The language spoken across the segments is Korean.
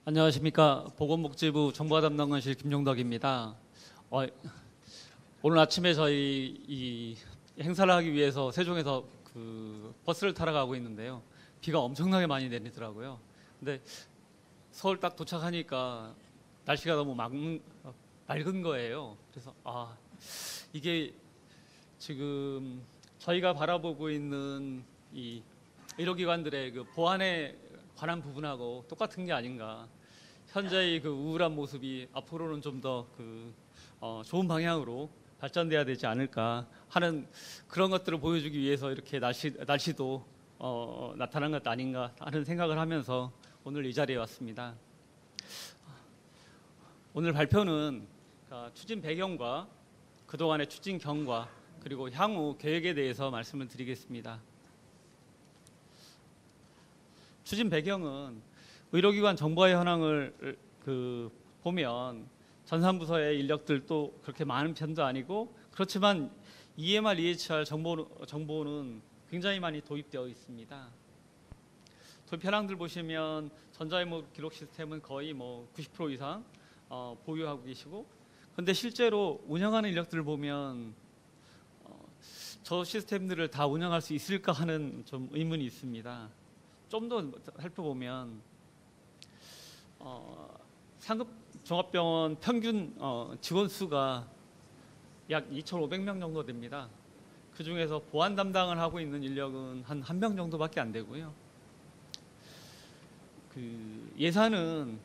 안녕하십니까. 보건복지부 정보화 담당관실 김용덕입니다. 오늘 아침에 저희 이 행사를 하기 위해서 세종에서 버스를 타러 가고 있는데요. 비가 엄청나게 많이 내리더라고요. 근데 서울 딱 도착하니까 날씨가 너무 맑은 거예요. 그래서 이게 지금 저희가 바라보고 있는 이 의료기관들의 그 보안에 관한 부분하고 똑같은 게 아닌가. 현재의 그 우울한 모습이 앞으로는 좀 더 좋은 방향으로 발전돼야 되지 않을까 하는 그런 것들을 보여주기 위해서 이렇게 날씨도 나타난 것 아닌가 하는 생각을 하면서 오늘 이 자리에 왔습니다. 오늘 발표는 추진 배경과 그동안의 추진 경과 그리고 향후 계획에 대해서 말씀을 드리겠습니다. 추진 배경은 의료기관 정보화 현황을 보면 전산부서의 인력들도 그렇게 많은 편도 아니고 그렇지만 EMR, EHR 정보는 굉장히 많이 도입되어 있습니다. 도입 현황들 보시면 전자의무 기록 시스템은 거의 90% 이상 보유하고 계시고, 그런데 실제로 운영하는 인력들을 보면 저 시스템들을 다 운영할 수 있을까 하는 좀 의문이 있습니다. 좀 더 살펴보면 상급 종합병원 평균 직원 수가 약 2,500명 정도 됩니다. 그 중에서 보안 담당을 하고 있는 인력은 한 1명 정도밖에 안 되고요. 예산은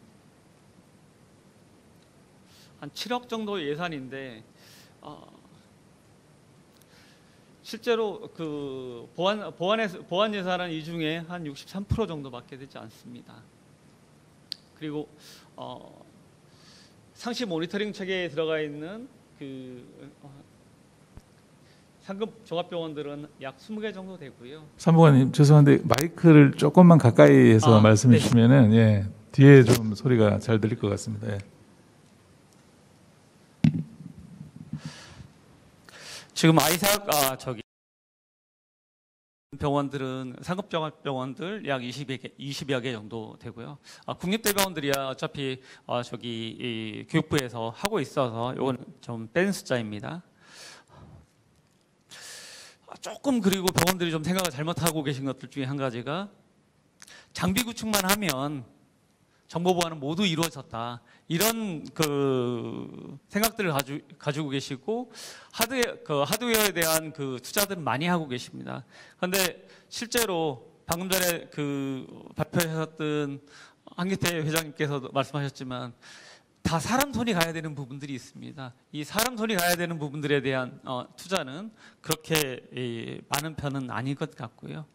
한 7억 정도의 예산인데 실제로 보안 예산은 이 중에 한 63% 정도밖에 되지 않습니다. 그리고 상시 모니터링 체계에 들어가 있는 상급 종합병원들은 약 20개 정도 되고요. 사무관님 죄송한데 마이크를 조금만 가까이 해서 말씀해 주시면은 예, 뒤에 좀 소리가 잘 들릴 것 같습니다. 예. 지금 아이삭 병원들은 상급 종합병원들 약 20여 개 정도 되고요. 국립대병원들이야 어차피 이 교육부에서 하고 있어서 이건 좀 뺀 숫자입니다. 조금 그리고 병원들이 좀 생각을 잘못하고 계신 것들 중에 한 가지가 장비 구축만 하면 정보 보안은 모두 이루어졌다. 이런 생각들을 가지고 계시고 하드웨어에 대한 투자들은 많이 하고 계십니다. 그런데 실제로 방금 전에 발표하셨던 한기태 회장님께서도 말씀하셨지만 다 사람 손이 가야 되는 부분들이 있습니다. 이 사람 손이 가야 되는 부분들에 대한 투자는 그렇게 많은 편은 아닌 것 같고요.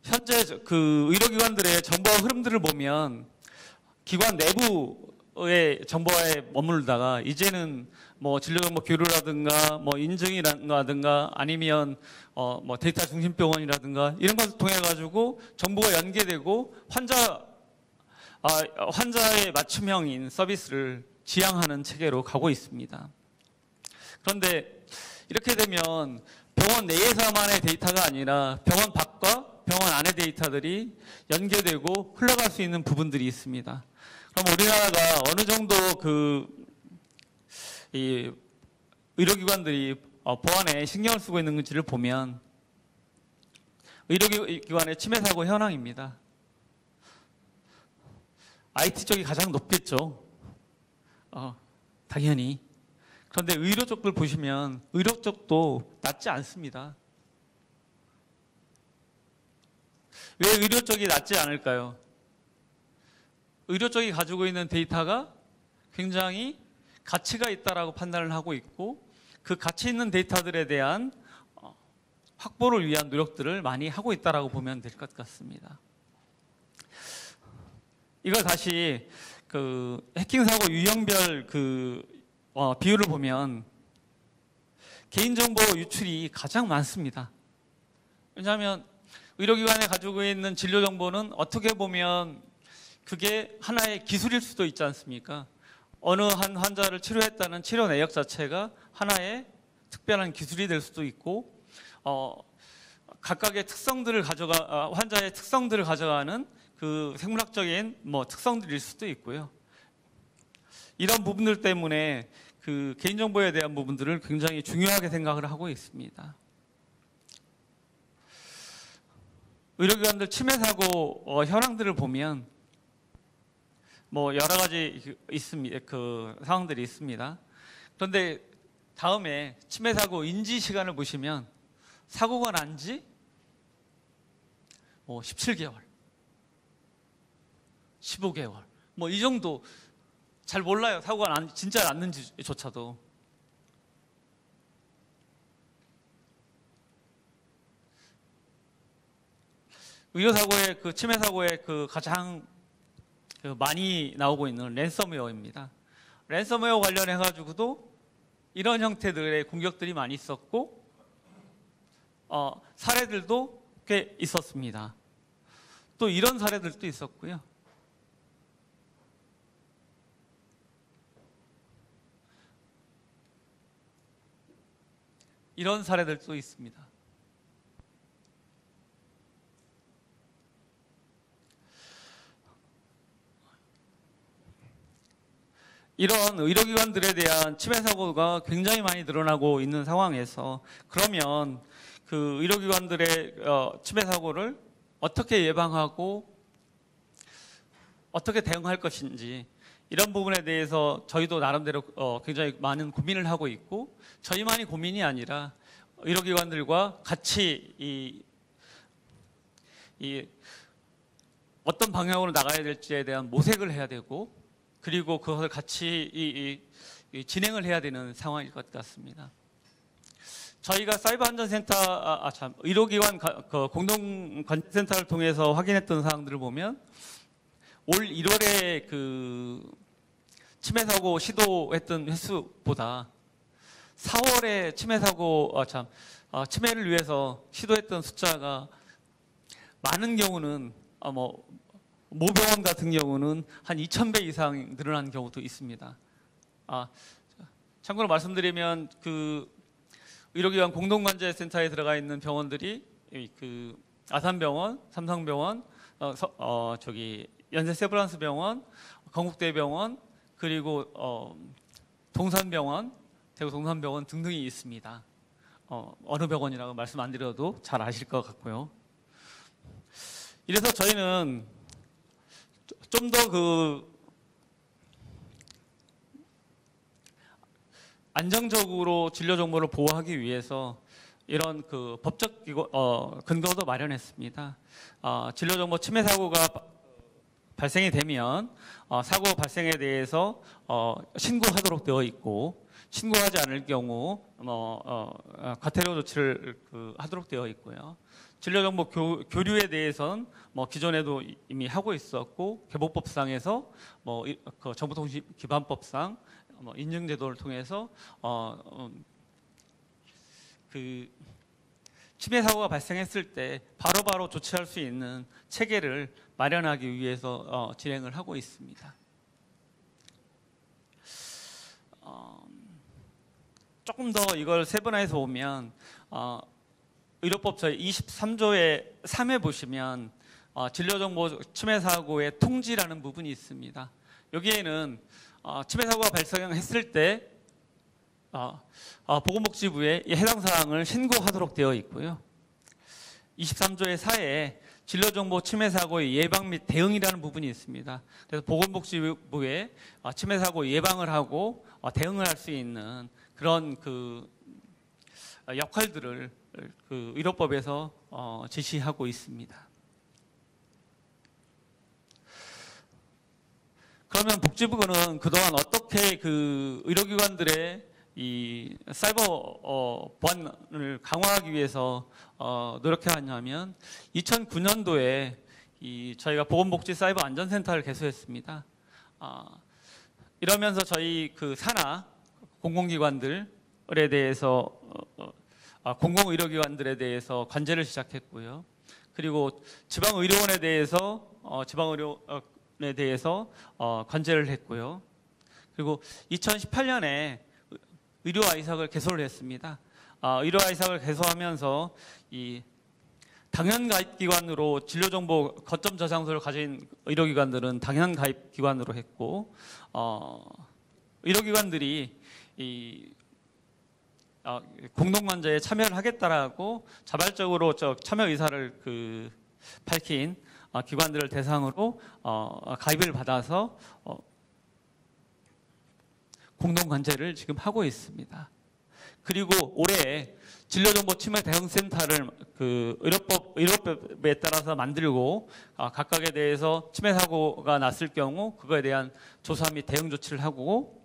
현재 의료기관들의 정보화 흐름들을 보면 기관 내부의 정보화에 머물다가 이제는 진료정보 교류라든가 인증이라든가 아니면 데이터 중심병원이라든가 이런 것을 통해 가지고 정보가 연계되고 환자의 맞춤형인 서비스를 지향하는 체계로 가고 있습니다. 그런데 이렇게 되면 병원 내에서만의 데이터가 아니라 병원 밖과 병원 안의 데이터들이 연계되고 흘러갈 수 있는 부분들이 있습니다. 그럼 우리나라가 어느 정도 이 의료기관들이 보안에 신경을 쓰고 있는지를 보면 의료기관의 침해 사고 현황입니다. IT 쪽이 가장 높겠죠. 당연히. 그런데 의료 쪽을 보시면 의료 쪽도 낮지 않습니다. 왜 의료 쪽이 낮지 않을까요? 의료 쪽이 가지고 있는 데이터가 굉장히 가치가 있다라고 판단을 하고 있고 그 가치 있는 데이터들에 대한 확보를 위한 노력들을 많이 하고 있다라고 보면 될 것 같습니다. 이걸 다시 해킹 사고 유형별 비율을 보면 개인정보 유출이 가장 많습니다. 왜냐하면 의료기관에 가지고 있는 진료정보는 어떻게 보면 그게 하나의 기술일 수도 있지 않습니까? 어느 한 환자를 치료했다는 치료 내역 자체가 하나의 특별한 기술이 될 수도 있고 각각의 특성들을 환자의 특성들을 가져가는 그 생물학적인 특성들일 수도 있고요. 이런 부분들 때문에 그 개인정보에 대한 부분들을 굉장히 중요하게 생각을 하고 있습니다. 의료기관들 침해 사고 현황들을 보면 여러 가지 있습니다. 그 상황들이 있습니다. 그런데 다음에 침해 사고 인지 시간을 보시면 사고가 난 지 17개월, 15개월, 이 정도 잘 몰라요. 사고가 진짜 났는지조차도. 의료사고의 침해 사고의 가장 많이 나오고 있는 랜섬웨어입니다. 랜섬웨어 관련해가지고도 이런 형태들의 공격들이 많이 있었고, 사례들도 꽤 있었습니다. 또 이런 사례들도 있었고요. 이런 사례들도 있습니다. 이런 의료기관들에 대한 침해 사고가 굉장히 많이 늘어나고 있는 상황에서 그러면 그 의료기관들의 침해 사고를 어떻게 예방하고 어떻게 대응할 것인지 이런 부분에 대해서 저희도 나름대로 굉장히 많은 고민을 하고 있고 저희만이 고민이 아니라 의료기관들과 같이 이 어떤 방향으로 나가야 될지에 대한 모색을 해야 되고 그리고 그것을 같이 진행을 해야 되는 상황일 것 같습니다. 저희가 사이버 안전센터, 의료기관 공동관제센터를 통해서 확인했던 사항들을 보면 올 1월에 침해 사고 시도했던 횟수보다 4월에 침해 사고, 침해를 위해서 시도했던 숫자가 많은 경우는 모병원 같은 경우는 한 2,000배 이상 늘어난 경우도 있습니다. 참고로 말씀드리면 의료기관 공동관제센터에 들어가 있는 병원들이 아산병원, 삼성병원, 연세세브란스병원, 건국대병원, 그리고 동산병원, 대구 동산병원 등등이 있습니다. 어느 병원이라고 말씀 안 드려도 잘 아실 것 같고요. 이래서 저희는 좀 더 안정적으로 진료 정보를 보호하기 위해서 이런 법적 근거도 마련했습니다. 진료 정보 침해 사고가 발생이 되면 사고 발생에 대해서 신고하도록 되어 있고 신고하지 않을 경우 과태료 조치를 하도록 되어 있고요. 진료정보 교류에 대해서는 기존에도 이미 하고 있었고 개보법상에서 정보통신기반법상 인증제도를 통해서 침해 사고가 발생했을 때 바로바로 조치할 수 있는 체계를 마련하기 위해서 진행을 하고 있습니다. 조금 더 이걸 세분화해서 보면 의료법 저희 23조의 3에 보시면 진료정보 침해 사고의 통지라는 부분이 있습니다. 여기에는 침해 사고가 발생했을 때 보건복지부에 해당 사항을 신고하도록 되어 있고요. 23조의 4에 진료정보 침해 사고의 예방 및 대응이라는 부분이 있습니다. 그래서 보건복지부에 침해 사고 예방을 하고 대응을 할 수 있는 그런 역할들을 의료법에서 지시하고 있습니다. 그러면 복지부는 그동안 어떻게 의료기관들의 이 사이버 보안을 강화하기 위해서 노력해왔냐면 2009년도에 저희가 보건복지 사이버 안전센터를 개소했습니다. 이러면서 저희 산하 공공기관들에 대해서 공공의료기관들에 대해서 관제를 시작했고요. 그리고 지방의료원에 대해서 관제를 했고요. 그리고 2018년에 의료아이삭을 개소를 했습니다. 의료아이삭을 개소하면서 이 당연 가입 기관으로 진료 정보 거점 저장소를 가진 의료기관들은 당연 가입 기관으로 했고, 의료기관들이 공동관제에 참여를 하겠다라고 자발적으로 참여 의사를 밝힌 기관들을 대상으로 가입을 받아서 공동관제를 지금 하고 있습니다. 그리고 올해 진료정보 침해 대응센터를 의료법에 따라서 만들고 각각에 대해서 침해 사고가 났을 경우 그거에 대한 조사 및 대응 조치를 하고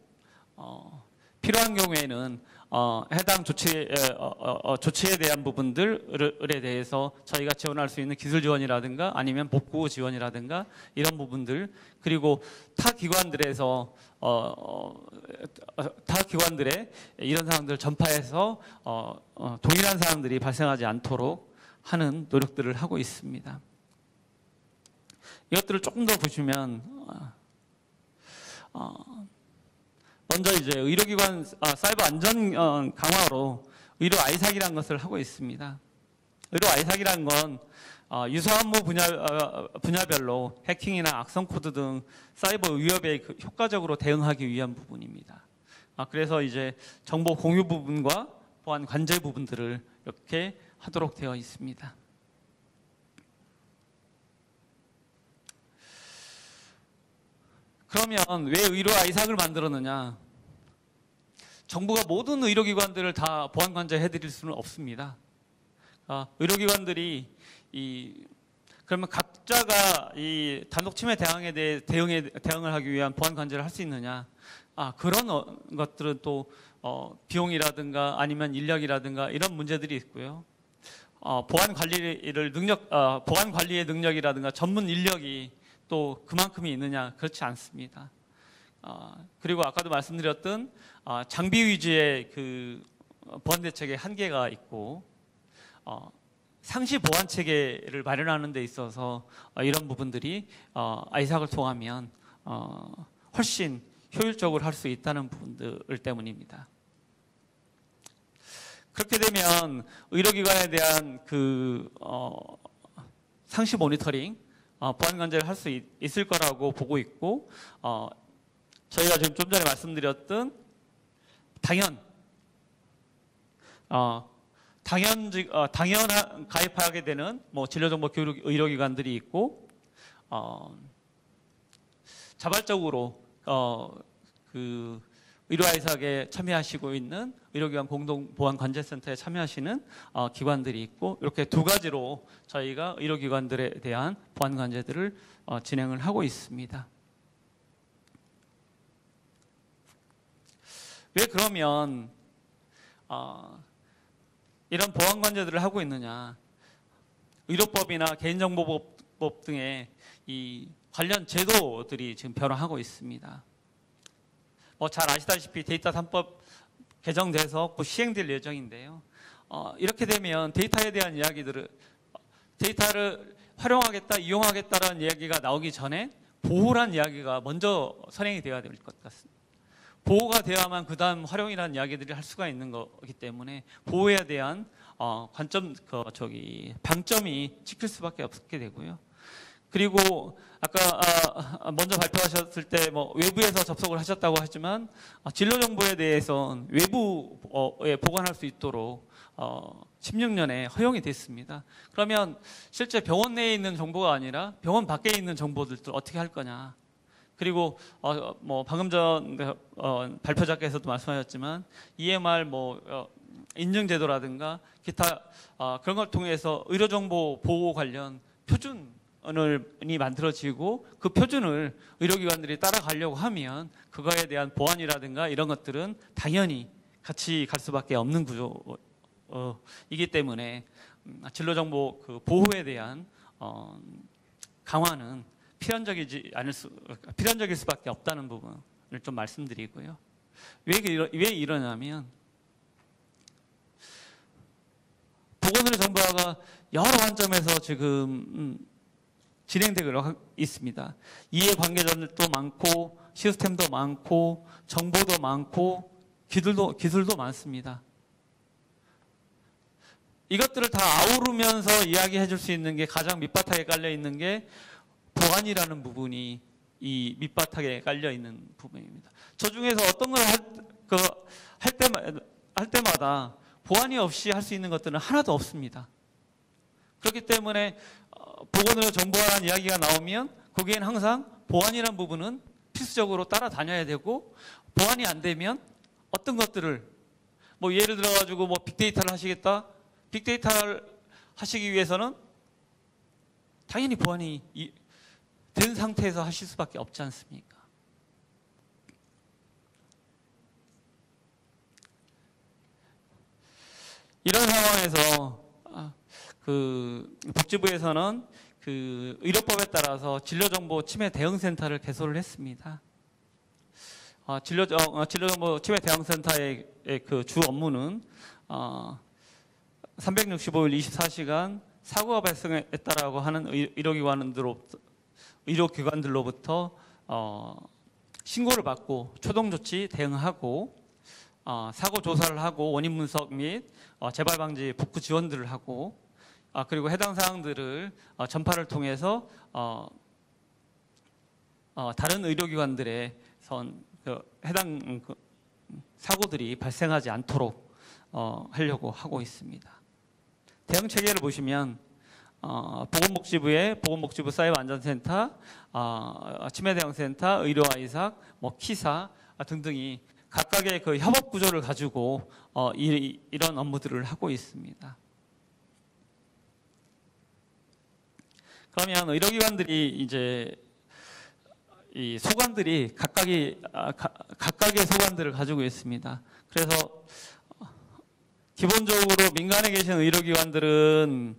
필요한 경우에는 해당 조치에 대한 부분들에 대해서 저희가 지원할 수 있는 기술 지원이라든가 아니면 복구 지원이라든가 이런 부분들, 그리고 타 기관들에서 타 기관들의 이런 사항들을 전파해서 동일한 사항들이 발생하지 않도록 하는 노력들을 하고 있습니다. 이것들을 조금 더 보시면 먼저 이제 의료기관 사이버 안전 강화로 의료 아이삭이라는 것을 하고 있습니다. 의료 아이삭이라는 건 유사 업무 분야별로 해킹이나 악성 코드 등 사이버 위협에 효과적으로 대응하기 위한 부분입니다. 그래서 이제 정보 공유 부분과 보안 관제 부분들을 이렇게 하도록 되어 있습니다. 그러면 왜 의료 아이삭을 만들었느냐? 정부가 모든 의료기관들을 다 보안 관제해드릴 수는 없습니다. 의료기관들이 그러면 각자가 이 단독 침해 대항에 대해 대응을 하기 위한 보안 관제를 할 수 있느냐? 그런 것들은 또 비용이라든가 아니면 인력이라든가 이런 문제들이 있고요. 보안 관리의 능력이라든가 전문 인력이 또 그만큼이 있느냐? 그렇지 않습니다. 그리고 아까도 말씀드렸던 장비 위주의 보안 대책의 한계가 있고 상시 보안 체계를 마련하는 데 있어서 이런 부분들이 아이삭을 통하면 훨씬 효율적으로 할 수 있다는 부분들 때문입니다. 그렇게 되면 의료기관에 대한 상시 모니터링, 보안 관제를 할 수 있을 거라고 보고 있고, 저희가 지금 좀 전에 말씀드렸던 당연 가입하게 되는 진료정보 교육 의료기관들이 있고, 자발적으로 의료 아이삭에 참여하시고 있는 의료기관 공동 보안 관제센터에 참여하시는 기관들이 있고, 이렇게 두 가지로 저희가 의료기관들에 대한 보안 관제들을 진행을 하고 있습니다. 왜 그러면 이런 보안 관제들을 하고 있느냐? 의료법이나 개인정보법 등의 이 관련 제도들이 지금 변화하고 있습니다. 잘 아시다시피 데이터 3법 개정돼서 시행될 예정인데요. 이렇게 되면 데이터에 대한 데이터를 활용하겠다, 이용하겠다라는 이야기가 나오기 전에 보호란 이야기가 먼저 선행이 되어야 될 것 같습니다. 보호가 되어야만 그 다음 활용이라는 이야기들이 할 수가 있는 거기 때문에 보호에 대한 방점이 찍힐 수밖에 없게 되고요. 그리고 아까 먼저 발표하셨을 때 외부에서 접속을 하셨다고 하지만 진료 정보에 대해서는 외부에 보관할 수 있도록 16년에 허용이 됐습니다. 그러면 실제 병원 내에 있는 정보가 아니라 병원 밖에 있는 정보들도 어떻게 할 거냐? 그리고 방금 전 발표자께서도 말씀하셨지만 EMR 인증제도라든가 기타 그런 걸 통해서 의료정보 보호 관련 표준이 만들어지고 그 표준을 의료기관들이 따라가려고 하면 그거에 대한 보안이라든가 이런 것들은 당연히 같이 갈 수밖에 없는 구조이기 때문에 진로정보 보호에 대한 강화는 필연적일 수밖에 없다는 부분을 좀 말씀드리고요. 왜 이러냐면 보건의료정보화가 여러 관점에서 지금 진행되고 있습니다. 이해관계자들도 많고 시스템도 많고 정보도 많고 기술도 많습니다. 이것들을 다 아우르면서 이야기해 줄 수 있는 게 가장 밑바닥에 깔려 있는 게 보안이라는 부분이 이 밑바닥에 깔려 있는 부분입니다. 저 중에서 어떤 걸 할 때마다 보안이 없이 할 수 있는 것들은 하나도 없습니다. 그렇기 때문에 보건의료 정보화라는 이야기가 나오면 거기에는 항상 보안이라는 부분은 필수적으로 따라다녀야 되고, 보안이 안 되면 어떤 것들을 뭐 예를 들어가지고 뭐 빅데이터를 하시겠다. 빅데이터를 하시기 위해서는 당연히 보안이 된 상태에서 하실 수밖에 없지 않습니까? 이런 상황에서 복지부에서는 의료법에 따라서 진료정보 침해 대응센터를 개소를 했습니다. 진료정보 침해 대응센터의 그 주 업무는 365일 24시간 사고가 발생했다라고 하는 의료기관들로부터 신고를 받고 초동조치 대응하고, 사고 조사를 하고 원인 분석 및 재발 방지 복구 지원들을 하고, 그리고 해당 사항들을 전파를 통해서 다른 의료기관들에 해당 사고들이 발생하지 않도록 하려고 하고 있습니다. 대응 체계를 보시면 보건복지부의 보건복지부 사이버 안전센터, 치매 대응센터, 의료아이삭, 키사 등등이 각각의 그 협업 구조를 가지고 이런 업무들을 하고 있습니다. 그러면 의료기관들이 이제 이 소관들이 각각의 소관들을 가지고 있습니다. 그래서 기본적으로 민간에 계신 의료기관들은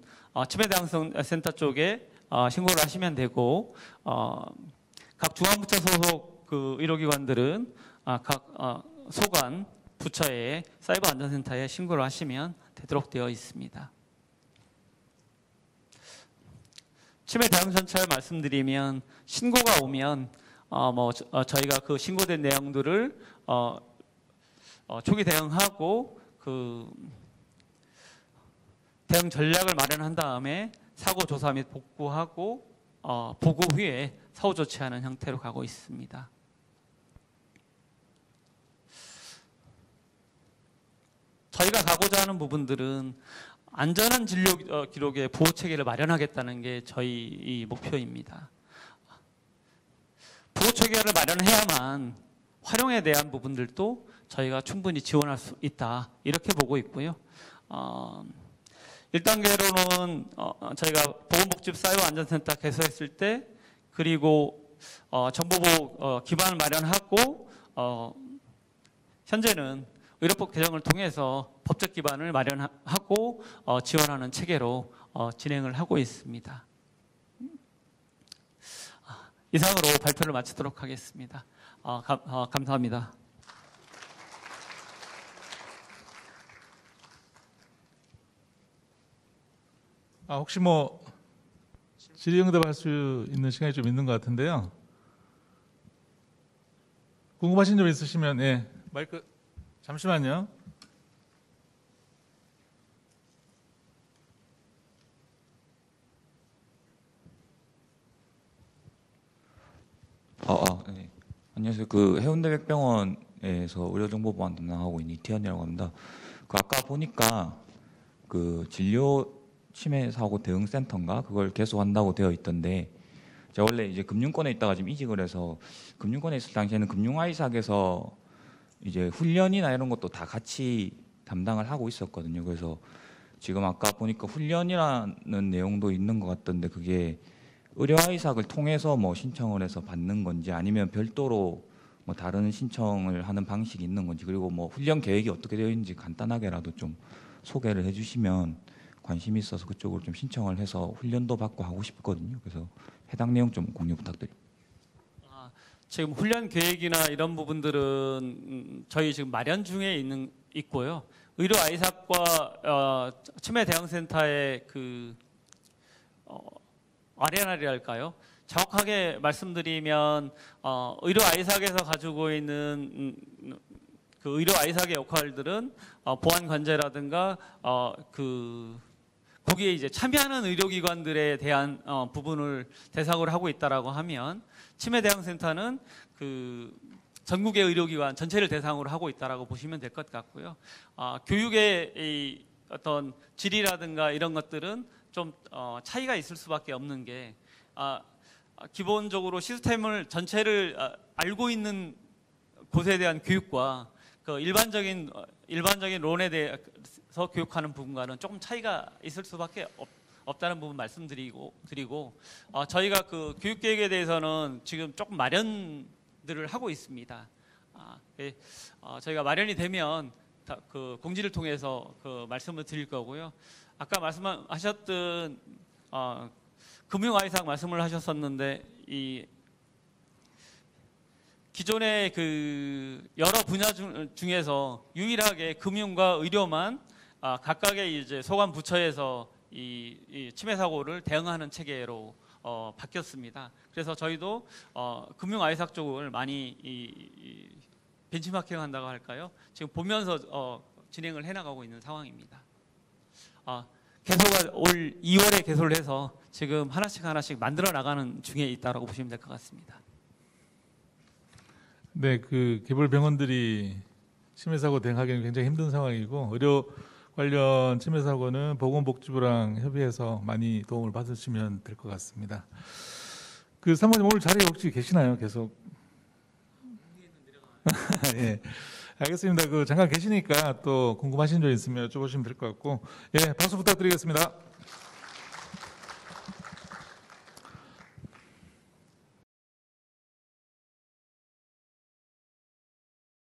치매 대응센터 쪽에 신고를 하시면 되고, 각 중앙부처 소속 그 의료기관들은 각 소관 부처의 사이버 안전센터에 신고를 하시면 되도록 되어 있습니다. 치매 대응센터를 말씀드리면, 신고가 오면 저희가 그 신고된 내용들을 초기 대응하고 그 대응 전략을 마련한 다음에 사고 조사 및 복구하고 보고 후에 사후 조치하는 형태로 가고 있습니다. 저희가 가고자 하는 부분들은 안전한 진료 기록의 보호 체계를 마련하겠다는 게 저희 목표입니다. 보호 체계를 마련해야만 활용에 대한 부분들도 저희가 충분히 지원할 수 있다, 이렇게 보고 있고요. 1단계로는 저희가 보건복지부 사이버 안전센터 개설했을 때, 그리고 정보보호 기반을 마련하고, 현재는 의료법 개정을 통해서 법적 기반을 마련하고 지원하는 체계로 진행을 하고 있습니다. 이상으로 발표를 마치도록 하겠습니다. 감사합니다. 혹시 뭐 질의응답할 수 있는 시간이 좀 있는 것 같은데요. 궁금하신 점 있으시면 마이크 잠시만요. 네. 안녕하세요. 그 해운대 백병원에서 의료정보보안 담당하고 있는 이태현이라고 합니다. 아까 보니까 그 진료 치매 사고 대응센터인가 그걸 개소한다고 되어 있던데, 제가 원래 이제 금융권에 있다가 지금 이직을 해서, 금융권에 있을 당시에는 금융아이삭에서 이제 훈련이나 이런 것도 다 같이 담당을 하고 있었거든요. 그래서 지금 아까 보니까 훈련이라는 내용도 있는 것 같던데, 그게 의료아이삭을 통해서 뭐 신청을 해서 받는 건지, 아니면 별도로 뭐 다른 신청을 하는 방식이 있는 건지, 그리고 뭐 훈련 계획이 어떻게 되어 있는지 간단하게라도 좀 소개를 해주시면 관심이 있어서 그쪽으로 좀 신청을 해서 훈련도 받고 하고 싶거든요. 그래서 해당 내용 좀 공유 부탁드립니다. 지금 훈련 계획이나 이런 부분들은 저희 지금 마련 중에 있고요. 의료 아이삭과 치매 대응센터의 그 아레나리랄까요? 정확하게 말씀드리면 의료 아이삭에서 가지고 있는 그 의료 아이삭의 역할들은 보안 관제라든가 거기에 이제 참여하는 의료기관들에 대한 부분을 대상으로 하고 있다라고 하면 치매 대응 센터는 그 전국의 의료기관 전체를 대상으로 하고 있다라고 보시면 될 것 같고요. 교육의 이 어떤 질이라든가 이런 것들은 좀 차이가 있을 수밖에 없는 게 기본적으로 시스템을 전체를 알고 있는 곳에 대한 교육과 그 일반적인 론에 대해서 교육하는 부분과는 조금 차이가 있을 수밖에 없다는 부분 말씀드리고 저희가 그 교육 계획에 대해서는 지금 조금 마련들을 하고 있습니다. 저희가 마련이 되면 그 공지를 통해서 그 말씀을 드릴 거고요. 아까 말씀하셨던 금융 아이삭 말씀을 하셨었는데 이 기존의 그 여러 분야 중에서 유일하게 금융과 의료만 각각의 이제 소관 부처에서 이 치매 사고를 대응하는 체계로 바뀌었습니다. 그래서 저희도 금융 아이삭 쪽을 많이 벤치마킹 한다고 할까요? 지금 보면서 진행을 해나가고 있는 상황입니다. 개소가 올 2월에 개소를 해서 지금 하나씩 만들어 나가는 중에 있다라고 보시면 될 것 같습니다. 네, 그 개별 병원들이 치매 사고 대응하기는 굉장히 힘든 상황이고 의료 관련 치매 사고는 보건복지부랑 협의해서 많이 도움을 받으시면 될 것 같습니다. 그 사모님 오늘 자리에 혹시 계시나요? 계속? 예, 알겠습니다. 그 잠깐 계시니까 또 궁금하신 점 있으면 여쭤보시면 될 것 같고, 예, 박수 부탁드리겠습니다.